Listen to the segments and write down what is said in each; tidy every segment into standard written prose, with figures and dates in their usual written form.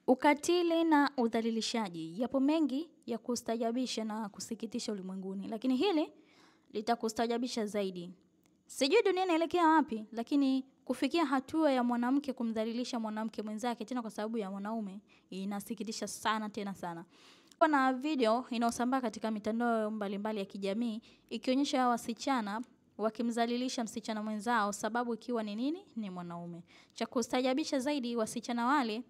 Ukatili na udhalilishaji. Yapo mengi ya kustajabisha na kusikitisha ulimwenguni. Lakini hili litakustajabisha zaidi. Sijui dunia inaelekea wapi, lakini kufikia hatua ya mwanamke kumdhalilisha mwanamke mwenzake tena kwa sababu ya mwanaume inasikitisha sana tena sana. Kuna video inayosambaa katika mitandao mbalimbali ya kijamii ikionyesha wasichana wakimdhalilisha msichana mwenzao sababu ikiwa ni nini? Ni mwanaume. Cha kustajabisha zaidi wasichana wale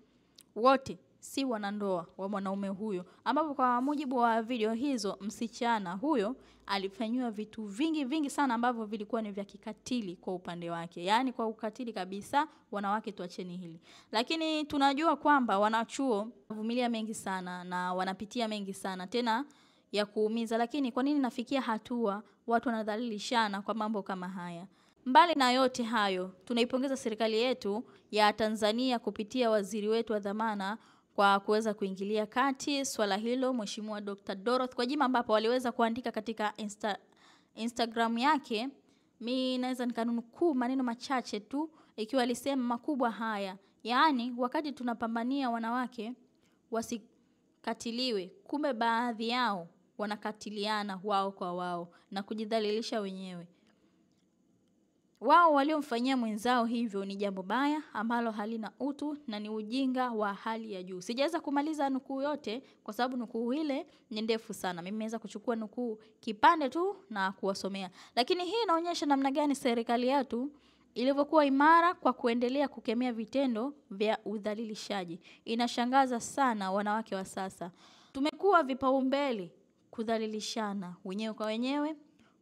wote si wanandoa wa mwanaume huyo. Ambapo kwa mujibu wa video hizo msichana huyo alifanyiwa vitu vingi sana ambavyo vilikuwa ni vya kikatili kwa upande wake. Yaani kwa ukatili kabisa, wanawake tuacheni hili. Lakini tunajua kwamba wanachuo huvumilia mengi sana na wanapitia mengi sana tena ya kuumiza. Lakini kwa nini nafikia hatua watu wanadhalilishana kwa mambo kama haya? Mbali na yote hayo, tunaipongeza serikali yetu ya Tanzania kupitia waziri wetu wa dhamana kwa kuweza kuingilia kati swala hilo, Mheshimiwa Dr. Dorothy Gwajima, ambapo waliweza kuandika katika Instagram yake. Mimi naweza nikanukuu maneno machache tu ikiwa alisema makubwa haya. Yaani wakati tunapambania wanawake wasikatiliwe, kumbe baadhi yao wanakatiliana wao kwa wao na kujidhalilisha wenyewe. Wao waliomfanyia mwenzao hivyo ni jambo baya ambalo halina utu na ni ujinga wa hali ya juu. Sijaweza kumaliza nukuu yote kwa sababu nukuu ile ni ndefu sana. Mimi nimeweza kuchukua nukuu kipande tu na kuwasomea. Lakini hii inaonyesha namna gani serikali yetu ilivyokuwa imara kwa kuendelea kukemea vitendo vya udhalilishaji. Inashangaza sana wanawake wa sasa. Tumekuwa vipaumbele kudhalilishana wenyewe kwa wenyewe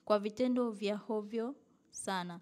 kwa vitendo vya hovyo sana.